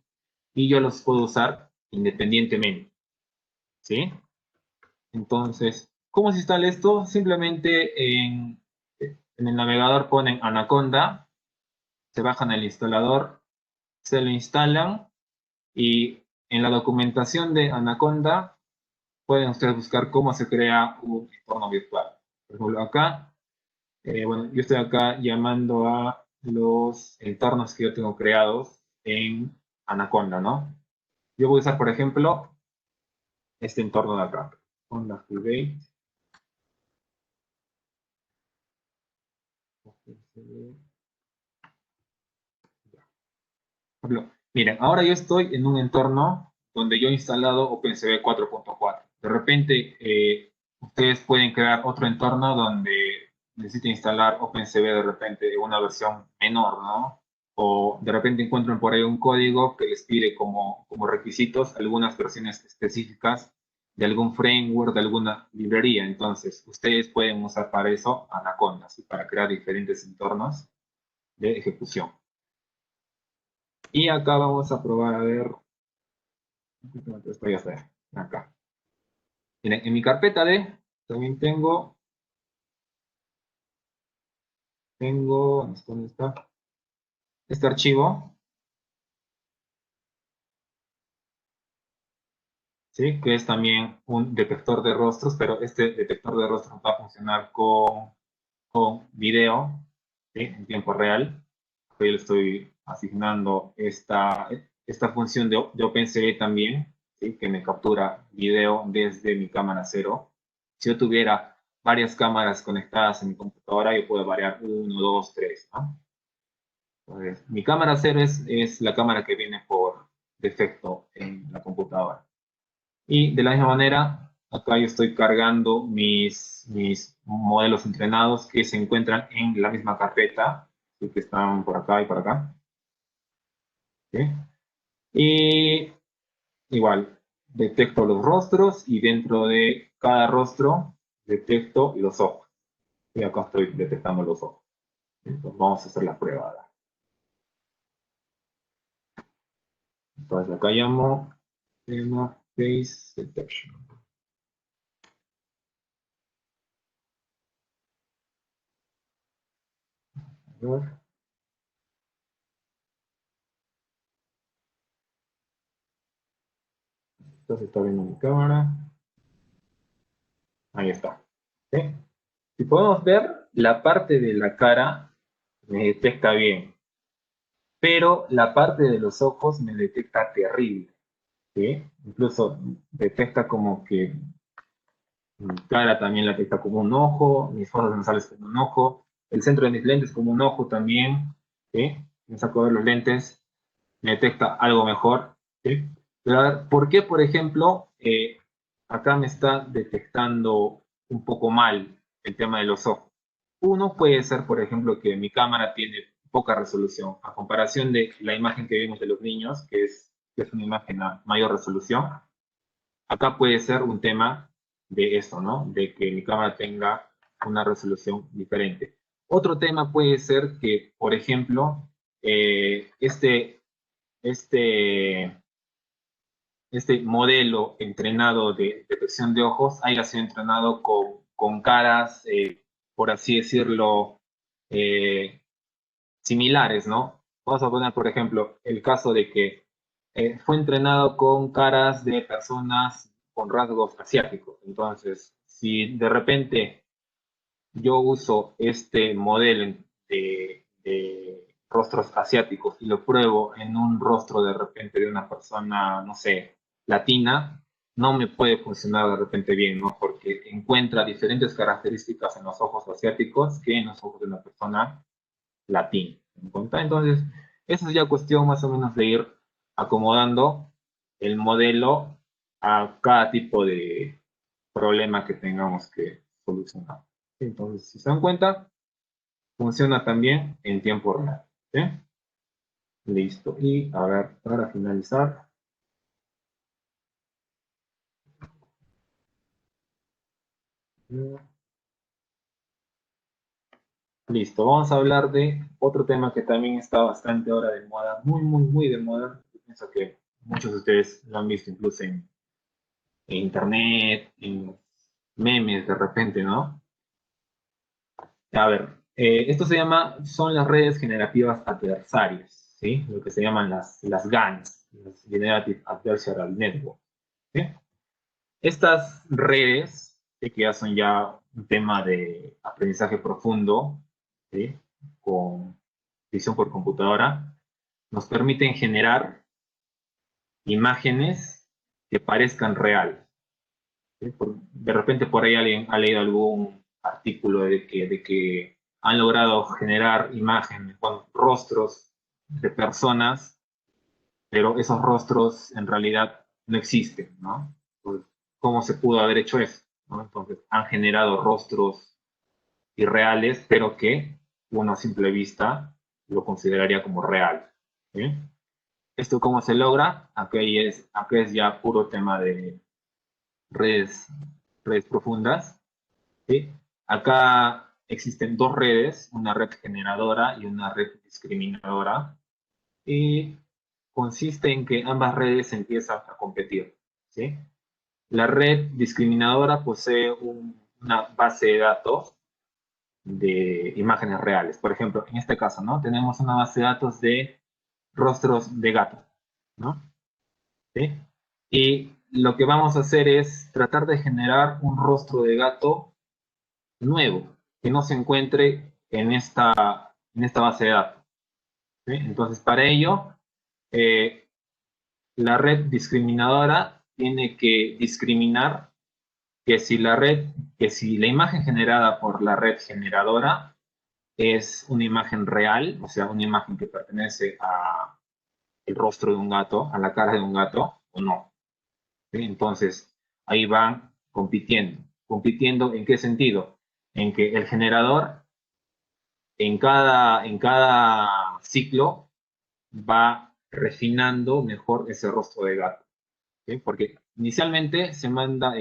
y yo los puedo usar independientemente, ¿sí? Entonces, ¿cómo se instala esto? Simplemente en el navegador ponen Anaconda, se bajan el instalador, se lo instalan y en la documentación de Anaconda pueden ustedes buscar cómo se crea un entorno virtual. Por ejemplo, acá, bueno, yo estoy acá llamando a los entornos que yo tengo creados en Anaconda, ¿no? Yo voy a usar, por ejemplo, este entorno de acá. Honda Freebase. Por ejemplo, miren, ahora yo estoy en un entorno donde yo he instalado OpenCV 4.4. De repente, ustedes pueden crear otro entorno donde necesiten instalar OpenCV de repente una versión menor, ¿no? O de repente encuentran por ahí un código que les pide como requisitos algunas versiones específicas de algún framework, de alguna librería. Entonces, ustedes pueden usar para eso Anaconda, ¿sí? Para crear diferentes entornos de ejecución. Y acá vamos a probar a ver. Esto ya está. Acá. Miren, en mi carpeta D también tengo, ¿dónde está? Este archivo, ¿sí? Que es también un detector de rostros, pero este detector de rostros va a funcionar con video, ¿sí? En tiempo real. Yo le estoy asignando esta función de OpenCV también, ¿sí? Que me captura video desde mi cámara cero. Si yo tuviera varias cámaras conectadas en mi computadora, yo puedo variar uno, dos, tres, ¿no? Entonces, mi cámara cero es la cámara que viene por defecto en la computadora. Y de la misma manera, acá yo estoy cargando mis modelos entrenados que se encuentran en la misma carpeta, ¿sí? Que están por acá y por acá. ¿Sí? Y igual, detecto los rostros y dentro de cada rostro detecto los ojos. Y acá estoy detectando los ojos. Entonces, vamos a hacer la prueba ahora. Entonces acá llamo tema face detection. A ver, entonces está viendo mi cámara. Ahí está. ¿Sí? Si podemos ver, la parte de la cara me detecta bien, pero la parte de los ojos me detecta terrible. ¿sí? Incluso detecta como que mi cara también la detecta como un ojo, mis fosas nasales como un ojo, el centro de mis lentes como un ojo también, ¿sí? Me saco de los lentes, me detecta algo mejor, ¿sí? Pero a ver, ¿por qué, por ejemplo, acá me está detectando un poco mal el tema de los ojos? Uno puede ser, por ejemplo, que mi cámara tiene poca resolución a comparación de la imagen que vemos de los niños, que es una imagen a mayor resolución. Acá puede ser un tema de esto, ¿no? De que mi cámara tenga una resolución diferente. Otro tema puede ser que, por ejemplo, este, este modelo entrenado de detección de ojos haya sido entrenado con caras, por así decirlo, eh, similares, ¿no? Vamos a poner, por ejemplo, el caso de que fue entrenado con caras de personas con rasgos asiáticos. Entonces, si de repente yo uso este modelo de rostros asiáticos y lo pruebo en un rostro de repente de una persona, no sé, latina, no me puede funcionar de repente bien, ¿no? Porque encuentra diferentes características en los ojos asiáticos que en los ojos de una persona latina. ¿En cuenta? Entonces, esa es ya cuestión más o menos de ir acomodando el modelo a cada tipo de problema que tengamos que solucionar. Entonces, si se dan cuenta, funciona también en tiempo real. ¿Sí? Listo. Y a ver, para finalizar, listo. Vamos a hablar de otro tema que también está bastante ahora de moda, muy, muy, muy de moda. Yo pienso que muchos de ustedes lo han visto incluso en internet, en memes de repente, ¿no? A ver, esto se llama, son las redes generativas adversarias, ¿sí? Lo que se llaman las GANs, las Generative Adversarial Network, ¿sí? Estas redes, ¿sí? Que ya son ya un tema de aprendizaje profundo, ¿sí? Con visión por computadora, nos permiten generar imágenes que parezcan reales. ¿Sí? De repente por ahí alguien ha leído algún artículo de que han logrado generar imágenes con rostros de personas, pero esos rostros en realidad no existen, ¿no? Pues, ¿cómo se pudo haber hecho eso? ¿No? Entonces han generado rostros irreales, pero que uno a simple vista lo consideraría como real. ¿Sí? ¿Esto cómo se logra? Aquí es ya puro tema de redes, redes profundas. ¿Sí? Acá existen dos redes, una red generadora y una red discriminadora, y consiste en que ambas redes empiezan a competir. ¿Sí? La red discriminadora posee una base de datos de imágenes reales. Por ejemplo, en este caso, ¿no? Tenemos una base de datos de rostros de gato, ¿no? ¿Sí? Y lo que vamos a hacer es tratar de generar un rostro de gato nuevo que no se encuentre en esta base de datos. ¿Sí? Entonces, para ello, eh, la red discriminadora tiene que discriminar que si la imagen generada por la red generadora es una imagen real, o sea, una imagen que pertenece a el rostro de un gato, a la cara de un gato, o no. ¿Sí? Entonces, ahí van compitiendo. ¿Compitiendo en qué sentido? En que el generador en cada ciclo va refinando mejor ese rostro de gato. ¿Sí? Porque inicialmente se manda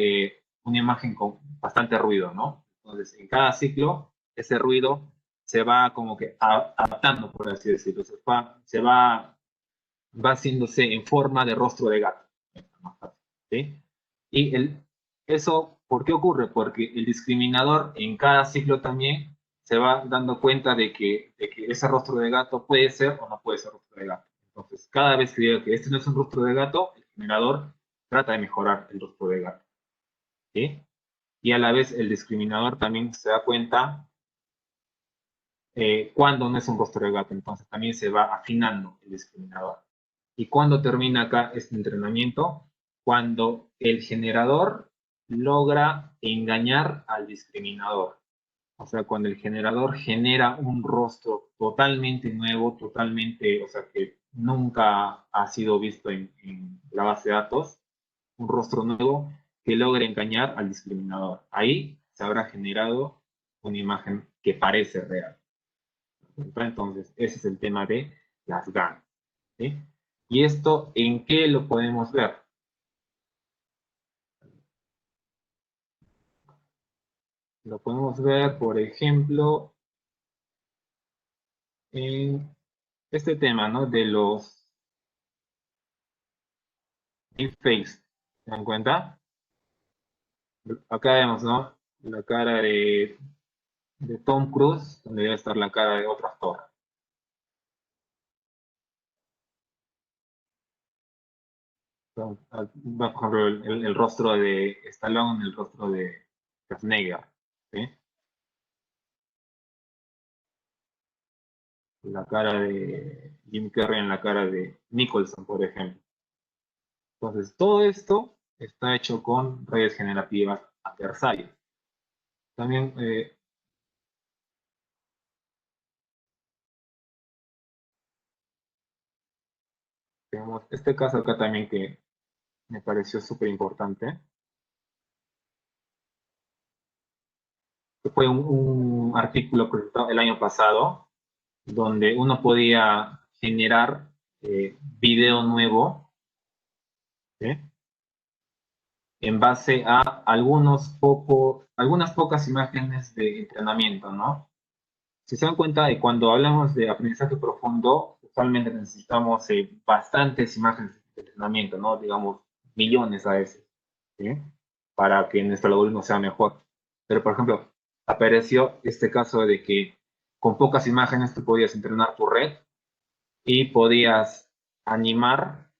una imagen con bastante ruido, ¿no? Entonces, en cada ciclo, ese ruido se va como que adaptando, por así decirlo. Va haciéndose en forma de rostro de gato. ¿Sí? Y eso, ¿por qué ocurre? Porque el discriminador en cada ciclo también se va dando cuenta de que ese rostro de gato puede ser o no puede ser rostro de gato. Entonces, cada vez que diga que este no es un rostro de gato, el generador trata de mejorar el rostro de gato. ¿Sí? Y a la vez el discriminador también se da cuenta cuando no es un rostro de gato. Entonces también se va afinando el discriminador. ¿Y cuándo termina acá este entrenamiento? cuando el generador logra engañar al discriminador. O sea, cuando el generador genera un rostro totalmente nuevo, totalmente, o sea, que nunca ha sido visto en la base de datos, un rostro nuevo que logre engañar al discriminador. Ahí se habrá generado una imagen que parece real. Entonces, ese es el tema de las GAN. ¿Sí? ¿Y esto en qué lo podemos ver? Lo podemos ver, por ejemplo, en este tema, ¿no? De los deepfakes. ¿Se dan cuenta? Acá vemos, ¿no? La cara de Tom Cruise, donde debe estar la cara de otro actor. Va, por ejemplo, el rostro de Stallone, el rostro de Schwarzenegger, ¿sí? La cara de Jim Carrey en la cara de Nicholson, por ejemplo. Entonces, todo esto está hecho con redes generativas adversarias. También tenemos este caso acá también que me pareció súper importante, que fue un artículo presentado el año pasado, donde uno podía generar video nuevo, ¿sí? En base a algunas pocas imágenes de entrenamiento, ¿no? Si se dan cuenta, de cuando hablamos de aprendizaje profundo, usualmente necesitamos bastantes imágenes de entrenamiento, ¿no? Digamos, millones a veces, ¿sí? Para que nuestro algoritmo sea mejor. Pero, por ejemplo, apareció este caso de que con pocas imágenes tú podías entrenar tu red y podías animar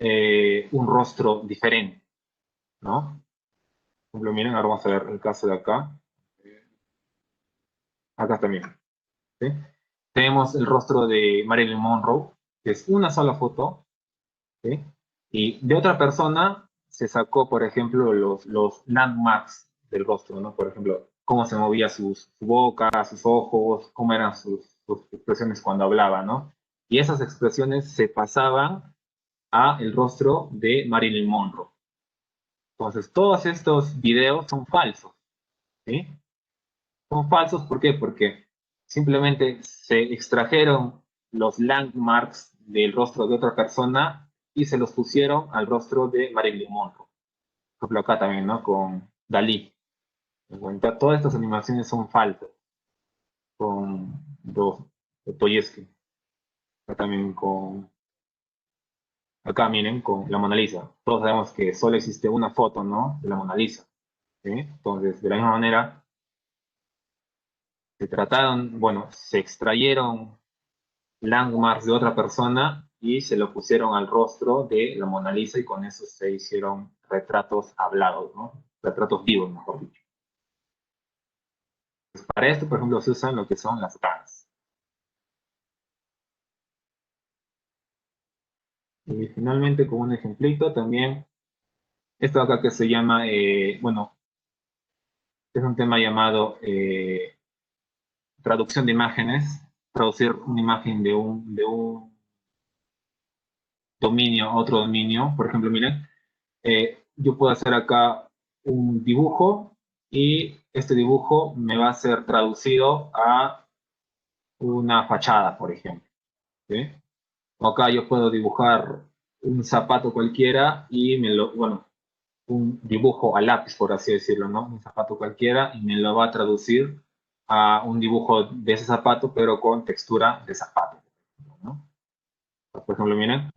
un rostro diferente, ¿no? Por ejemplo, miren, ahora vamos a ver el caso de acá. Acá también, ¿sí? Tenemos el rostro de Marilyn Monroe, que es una sola foto, ¿sí? Y de otra persona se sacó, por ejemplo, los landmarks del rostro, ¿no? Por ejemplo, cómo se movía su boca, sus ojos, cómo eran sus expresiones cuando hablaba, ¿no? Y esas expresiones se pasaban a el rostro de Marilyn Monroe. Entonces, todos estos videos son falsos, ¿sí? Son falsos, ¿por qué? Porque simplemente se extrajeron los landmarks del rostro de otra persona y se los pusieron al rostro de Marilyn Monroe. Por ejemplo, acá también, ¿no? Con Dalí. Todas estas animaciones son falsas. Con Dostoyevsky. Acá también con... Acá miren, con la Mona Lisa. Todos sabemos que solo existe una foto, ¿no? De la Mona Lisa. ¿Sí? Entonces, de la misma manera, se trataron, bueno, se extrayeron landmarks de otra persona y se lo pusieron al rostro de la Mona Lisa y con eso se hicieron retratos hablados, ¿no? Retratos vivos, mejor dicho. Pues para esto, por ejemplo, se usan lo que son las GANs. Y finalmente, como un ejemplito, también esto acá que se llama, bueno, es un tema llamado traducción de imágenes, traducir una imagen de un dominio a otro dominio. Por ejemplo, miren, yo puedo hacer acá un dibujo y este dibujo me va a ser traducido a una fachada, por ejemplo. ¿Sí? O acá yo puedo dibujar un zapato cualquiera y bueno, un dibujo a lápiz, por así decirlo, ¿no? Un zapato cualquiera y me lo va a traducir a un dibujo de ese zapato, pero con textura de zapato, ¿no? Por ejemplo, miren,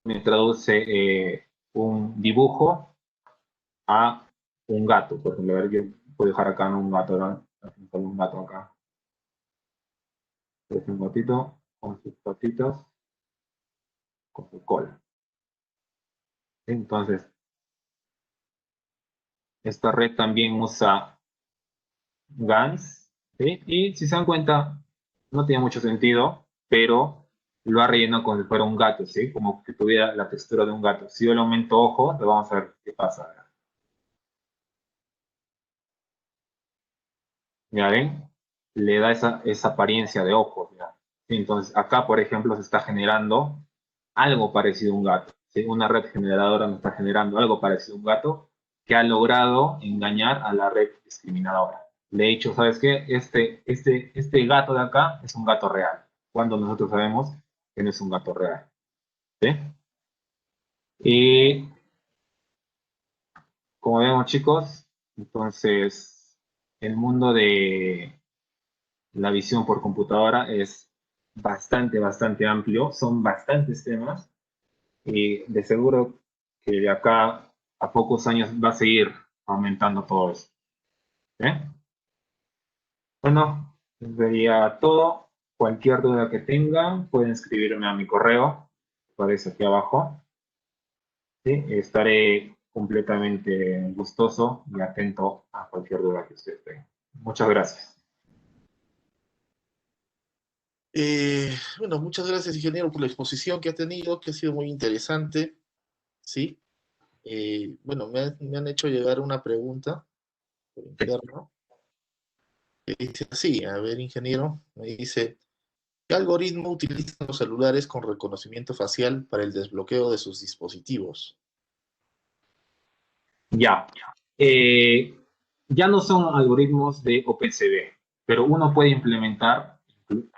me traduce un dibujo a un gato. Por ejemplo, a ver, yo puedo dejar acá un gato, ¿no? Un gato acá. Es un gatito con sus patitas, con su cola. Entonces, esta red también usa GANs, ¿sí? Y si se dan cuenta, no tiene mucho sentido, pero lo ha rellenado como si fuera un gato, ¿sí? Como que tuviera la textura de un gato. Si yo le aumento ojos, le vamos a ver qué pasa. ¿Ya ven? Le da esa apariencia de ojos, ¿ya? Sí, entonces, acá, por ejemplo, se está generando algo parecido a un gato, ¿sí? Una red generadora me está generando algo parecido a un gato que ha logrado engañar a la red discriminadora. Le he dicho, ¿sabes qué? Este gato de acá es un gato real, cuando nosotros sabemos que no es un gato real, ¿sí? Y como vemos, chicos, entonces el mundo de la visión por computadora es bastante amplio, son bastantes temas y de seguro que de acá a pocos años va a seguir aumentando todo eso. ¿Eh? Bueno, eso sería todo. Cualquier duda que tengan, pueden escribirme a mi correo, que aparece aquí abajo. ¿Sí? Estaré completamente gustoso y atento a cualquier duda que ustedes tengan. Muchas gracias. Bueno, muchas gracias, ingeniero, por la exposición que ha tenido, que ha sido muy interesante, ¿sí? Bueno, me han hecho llegar una pregunta por interno, que dice así, a ver, ingeniero, me dice, ¿qué algoritmo utilizan los celulares con reconocimiento facial para el desbloqueo de sus dispositivos? Ya. Eh, ya no son algoritmos de OpenCV, pero uno puede implementar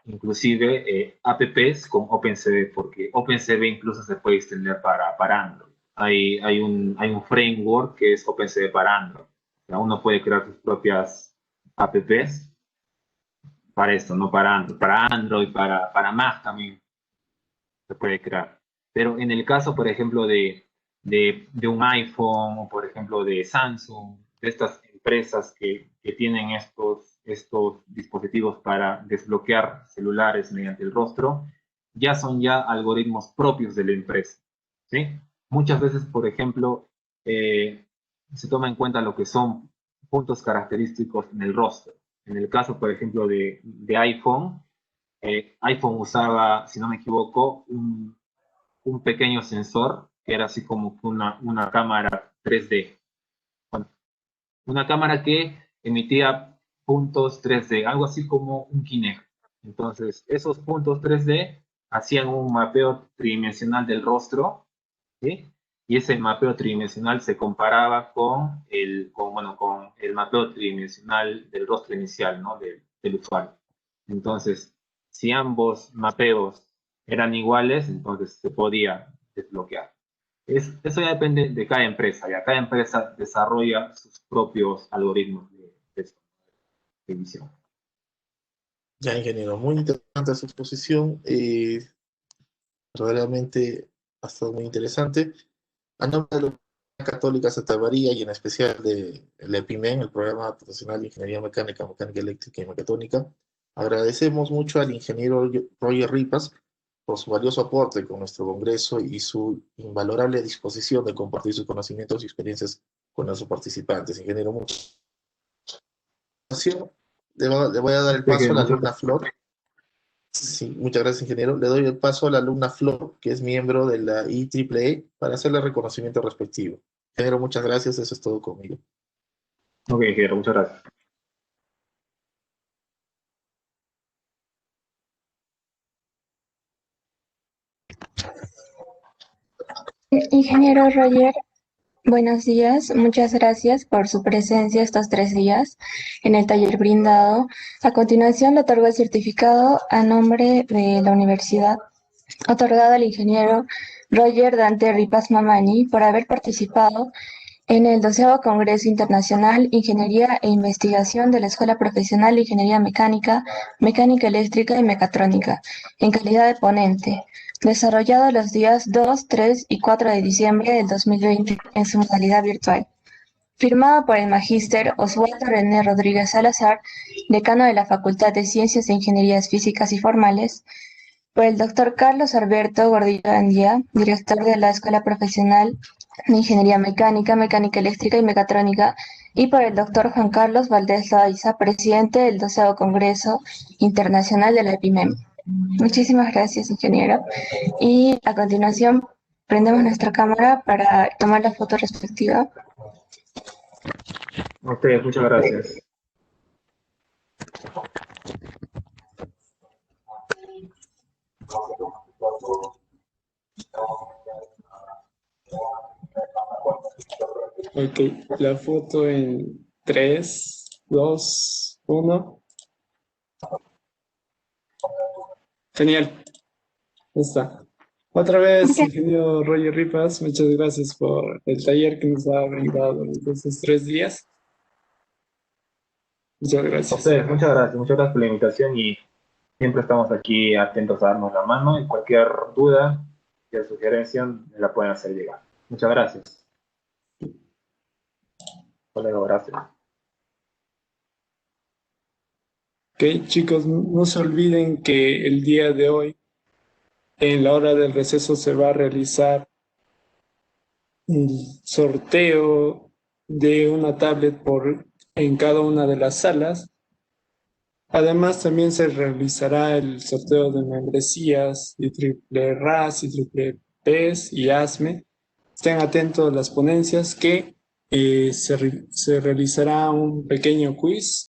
inclusive apps con OpenCV, porque OpenCV incluso se puede extender para Android. Hay un framework que es OpenCV para Android. O sea, uno puede crear sus propias apps para esto, no para Android, para Mac también se puede crear. Pero en el caso, por ejemplo, de un iPhone o, por ejemplo, de Samsung, de estas empresas que tienen estos dispositivos para desbloquear celulares mediante el rostro, ya son ya algoritmos propios de la empresa. ¿Sí? Muchas veces, por ejemplo, eh, se toma en cuenta lo que son puntos característicos en el rostro. En el caso, por ejemplo, de iPhone, iPhone usaba, si no me equivoco, un pequeño sensor que era así como una cámara 3D. Bueno, una cámara que emitía puntos 3D, algo así como un Kinect. Entonces, esos puntos 3D hacían un mapeo tridimensional del rostro, ¿sí? Y ese mapeo tridimensional se comparaba con el mapeo tridimensional del rostro inicial, ¿no? Del usuario. Entonces, si ambos mapeos eran iguales, entonces se podía desbloquear. Eso ya depende de cada empresa, y cada empresa desarrolla sus propios algoritmos de visión. Ya, ingeniero, muy interesante su exposición, verdaderamente ha estado muy interesante. A nombre de la Universidad Católica Santa María y en especial de el EPIMEN, el Programa Profesional de Ingeniería Mecánica, Mecánica Eléctrica y Mecatónica, agradecemos mucho al ingeniero Roger Ripas por su valioso aporte con nuestro congreso y su invalorable disposición de compartir sus conocimientos y experiencias con nuestros participantes. Ingeniero, muchas gracias. Le voy a dar el Así que paso a la muchas alumna Flor. Sí, muchas gracias, ingeniero. Le doy el paso a la alumna Flor, que es miembro de la IEEE, para hacerle el reconocimiento respectivo. Ingeniero, muchas gracias. Eso es todo conmigo. Ok, ingeniero, muchas gracias. Ingeniero Roger, buenos días. Muchas gracias por su presencia estos 3 días en el taller brindado. A continuación, le otorgo el certificado a nombre de la universidad, otorgado al ingeniero Roger Dante Ripas Mamani por haber participado en el 12º Congreso Internacional Ingeniería e Investigación de la Escuela Profesional de Ingeniería Mecánica, Mecánica Eléctrica y Mecatrónica, en calidad de ponente, desarrollado los días 2, 3 y 4 de diciembre del 2020 en su modalidad virtual. Firmado por el magíster Oswaldo René Rodríguez Salazar, decano de la Facultad de Ciencias e Ingenierías Físicas y Formales, por el doctor Carlos Alberto Gordillo Andía, director de la Escuela Profesional de Ingeniería Mecánica, Mecánica Eléctrica y Mecatrónica, y por el doctor Juan Carlos Valdés Loaiza, presidente del 12º Congreso Internacional de la EPIMEM. Muchísimas gracias, ingeniero. Y a continuación, prendemos nuestra cámara para tomar la foto respectiva. A ustedes, muchas gracias. Ok, la foto en 3, 2, 1. Genial, ya está. Otra vez, Ok. ingeniero Roger Ripas, muchas gracias por el taller que nos ha brindado durante estos 3 días. Muchas A gracias. ustedes, muchas gracias por la invitación y siempre estamos aquí atentos a darnos la mano y cualquier duda, cualquier sugerencia, me la pueden hacer llegar. Muchas gracias. Hasta luego, gracias. Ok, chicos, no se olviden que el día de hoy, en la hora del receso, se va a realizar un sorteo de una tablet en cada una de las salas. Además, también se realizará el sorteo de membresías y triple RAS y triple PES y ASME. Estén atentos a las ponencias que se realizará un pequeño quiz